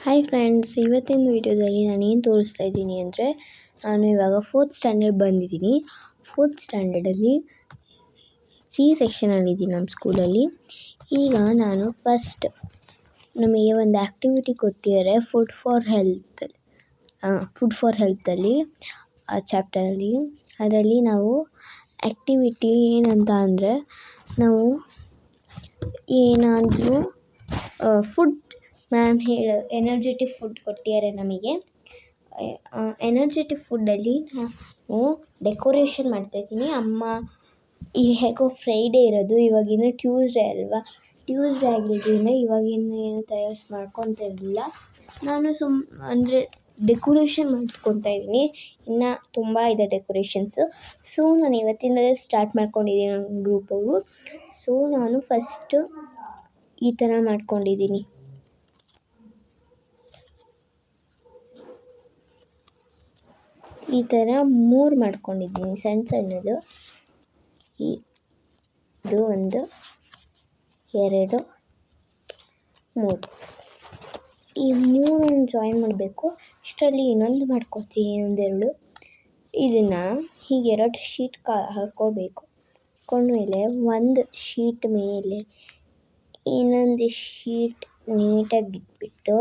Hi friends, ಇವತ್ತಿನ ವಿಡಿಯೋದಲ್ಲಿ ನಾನೇನು ತೋರಿಸ್ತಾ ಇದ್ದೀನಿ ಅಂದರೆ, ನಾನು ಇವಾಗ 4th ಸ್ಟ್ಯಾಂಡರ್ಡ್ ಬಂದಿದ್ದೀನಿ. 4th ಸ್ಟ್ಯಾಂಡರ್ಡಲ್ಲಿ ಸಿ ಸೆಕ್ಷನಲ್ಲಿದ್ದೀನಿ ನಮ್ಮ ಸ್ಕೂಲಲ್ಲಿ. ಈಗ ನಾನು ಫಸ್ಟ್ ನಮಗೆ ಒಂದು ಆ್ಯಕ್ಟಿವಿಟಿ ಕೊಟ್ಟಿದ್ದಾರೆ ಫುಡ್ ಫಾರ್ ಹೆಲ್ತಲ್ಲಿ ಆ ಚಾಪ್ಟರಲ್ಲಿ. ಅದರಲ್ಲಿ ನಾವು ಆ್ಯಕ್ಟಿವಿಟಿ ಏನಂತ ಅಂದರೆ, ನಾವು ಏನಾದರೂ ಫುಡ್ ಮ್ಯಾಮ್ ಎನರ್ಜೆಟಿಕ್ ಫುಡ್ ಕೊಟ್ಟಿದ್ದಾರೆ ನಮಗೆ. ಎನರ್ಜೆಟಿಕ್ ಫುಡ್ಡಲ್ಲಿ ನಾವು ಡೆಕೋರೇಷನ್ ಮಾಡ್ತಾಯಿದ್ದೀನಿ. ಅಮ್ಮ ಈ ಹೇಗೋ ಫ್ರೈಡೇ ಇರೋದು, ಇವಾಗಿನ ಟ್ಯೂಸ್ಡೇ ಅಲ್ವಾ, ಟ್ಯೂಸ್ಡೇ ಆಗಿರೋದ್ರಿಂದ ಇವಾಗಿನ ಏನು ತಯಾರಿಸಿ ಮಾಡ್ಕೊತಿರಲಿಲ್ಲ. ನಾನು ಅಂದರೆ ಡೆಕೋರೇಷನ್ ಮಾಡ್ಕೊತಾ ಇದ್ದೀನಿ. ಇನ್ನು ತುಂಬ ಇದೆ ಡೆಕೋರೇಷನ್ಸು. ಸೊ ನಾನು ಇವತ್ತಿಂದಲೇ ಸ್ಟಾರ್ಟ್ ಮಾಡ್ಕೊಂಡಿದ್ದೀನಿ ನನ್ನ ಗ್ರೂಪವರು. ಸೊ ನಾನು ಫಸ್ಟು ಈ ಥರ ಮಾಡ್ಕೊಂಡಿದ್ದೀನಿ. ಈ ಥರ 3 ಮಾಡ್ಕೊಂಡಿದ್ದೀನಿ, ಸಣ್ಣದು. ಇದು 1, 2, 3. ಈ 3 ಜಾಯಿನ್ ಮಾಡಬೇಕು. ಇಷ್ಟರಲ್ಲಿ ಇನ್ನೊಂದು ಮಾಡ್ಕೊತೀನಿ, 1, 2. ಇದನ್ನು ಹೀಗೆ 2 ಶೀಟ್ ಹಾಕ್ಕೋಬೇಕು. ಹಾಕೊಂಡ್ಮೇಲೆ ಒಂದು ಶೀಟ್ ಮೇಲೆ ಇನ್ನೊಂದು ಶೀಟ್ ನೀಟಾಗಿ ಇಟ್ಬಿಟ್ಟು,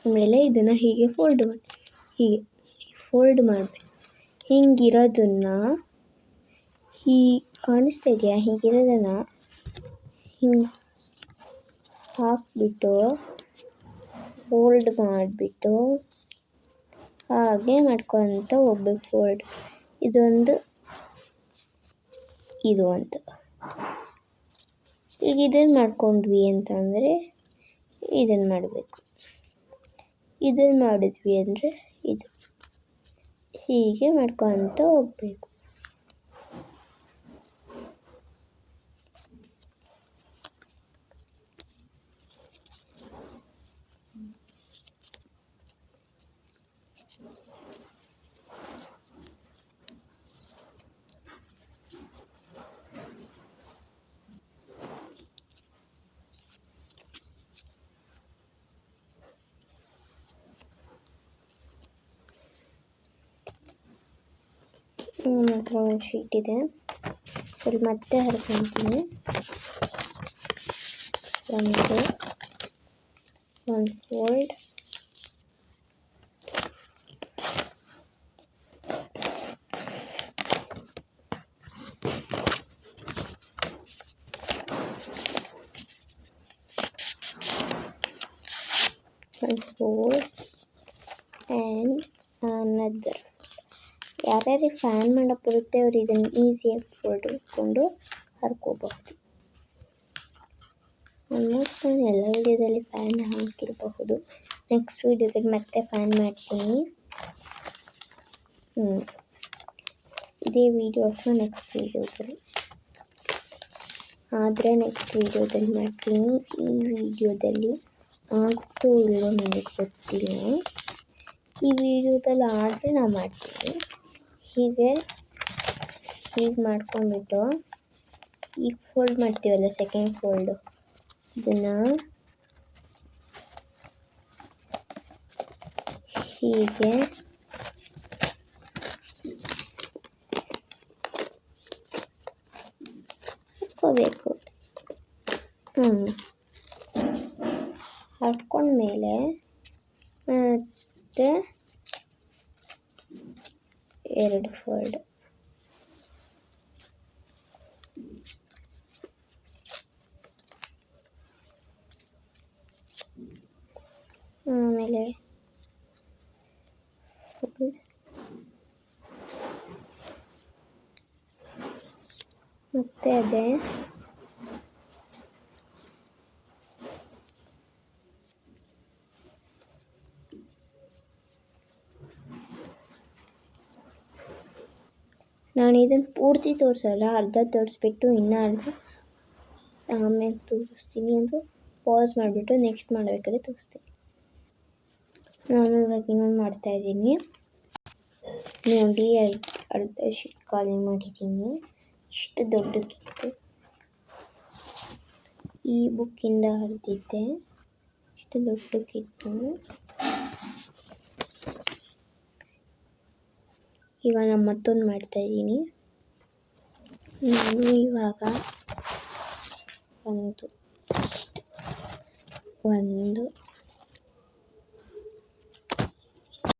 ಆಮೇಲೆ ಇದನ್ನು ಹೀಗೆ ಫೋಲ್ಡ್ ಮಾಡಬೇಕು. ಹಿಂಗಿರೋದನ್ನು ಕಾಣಿಸ್ತಾ ಇದೆಯಾ, ಹೀಗಿರೋದನ್ನು ಹಿಂಗೆ ಹಾಕ್ಬಿಟ್ಟು ಫೋಲ್ಡ್ ಮಾಡಿಬಿಟ್ಟು ಹಾಗೆ ಮಾಡ್ಕೊತ ಹೋಗ್ಬೇಕು. ಫೋಲ್ಡ್ ಇದು ಅಂತ. ಈಗ ಇದನ್ನು ಮಾಡ್ಕೊಂಡ್ವಿ ಅಂತಂದರೆ ಇದನ್ನು ಮಾಡಬೇಕು. ಇದನ್ನು ಮಾಡಿದ್ವಿ ಅಂದರೆ ಇದು, ಹೀಗೆ ಮಾಡ್ಕೊತ ಹೋಗಬೇಕು. ನನ್ನ ಹತ್ರ ಒಂದು ಶೀಟ್ ಇದೆ, ಇಲ್ಲಿ ಮತ್ತೆ ಹರ್ಕೊತೀನಿ. ಒಂದು fold, one fold and another. ಯಾರ್ಯಾರಿಗೆ ಫ್ಯಾನ್ ಮಾಡೋಕ್ಕೆ ಬರುತ್ತೆ ಅವರು ಇದನ್ನು ಈಸಿಯಾಗಿ ಫೋಲ್ಡ್ ಮಾಡಿಕೊಂಡು ಹರ್ಕೋಬಹುದು. ಆಲ್ಮೋಸ್ಟ್ ನಾನು ಎಲ್ಲ ವಿಡಿಯೋದಲ್ಲಿ ಫ್ಯಾನ್ ಹಾಕಿರಬಹುದು. ನೆಕ್ಸ್ಟ್ ವಿಡಿಯೋದಲ್ಲಿ ಮತ್ತೆ ಫ್ಯಾನ್ ಮಾಡ್ತೀನಿ. ಇದೇ ವಿಡಿಯೋ ಅಥವಾ ನೆಕ್ಸ್ಟ್ ವಿಡಿಯೋದಲ್ಲಿ ಮಾಡ್ತೀನಿ. ಈ ವಿಡಿಯೋದಲ್ಲಿ ಆಗುತ್ತೋ ಇಲ್ಲೋ ನನಗೆ ಗೊತ್ತಿಲ್ಲ. ಈ ವಿಡಿಯೋದಲ್ಲಿ ಆದರೆ ನಾನು ಮಾಡ್ತೀನಿ. ಹೀಗೆ ಮಾಡ್ಕೊಂಡ್ಬಿಟ್ಟು ಈಗ ಫೋಲ್ಡ್ ಮಾಡ್ತೀವಲ್ಲ, ಸೆಕೆಂಡ್ ಫೋಲ್ಡು, ಇದನ್ನು ಹೀಗೆ ಹಾಕ್ಕೋಬೇಕು. ಹಾಕ್ಕೊಂಡ್ಮೇಲೆ ಮತ್ತೆ 2 ಫೋಲ್ಡ್, ಆಮೇಲೆ ಫೋಲ್ಡ್, ಮತ್ತೆ ಅದೇ ನಾನು ಇದನ್ನು ಪೂರ್ತಿ ತೋರಿಸಲ್ಲ, ಅರ್ಧ ತೋರಿಸ್ಬಿಟ್ಟು ಇನ್ನೂ ಅರ್ಧ ಆಮೇಲೆ ತೋರಿಸ್ತೀನಿ. ಅಂತ ಪಾಸ್ ಮಾಡಿಬಿಟ್ಟು ನೆಕ್ಸ್ಟ್ ಮಾಡಬೇಕಾದ್ರೆ ತೋರಿಸ್ತೀನಿ. ನಾನು ಇವಾಗ ಇನ್ನೊಂದು ಮಾಡ್ತಾಯಿದ್ದೀನಿ ನೋಡಿ. ಅರ್ಧ ಶೀಟ್ ಖಾಲಿ ಮಾಡಿದ್ದೀನಿ. ಇಷ್ಟು ದೊಡ್ಡಕ್ಕಿತ್ತು. ಈ ಬುಕ್ಕಿಂದ ಹರಿದಿದ್ದೆ, ಇಷ್ಟು ದೊಡ್ಡಕ್ಕಿತ್ತು. ಈಗ ನಾನು ಮತ್ತೊಂದು ಮಾಡ್ತಾಯಿದ್ದೀನಿ. ನಾನು ಇವಾಗ ಒಂದು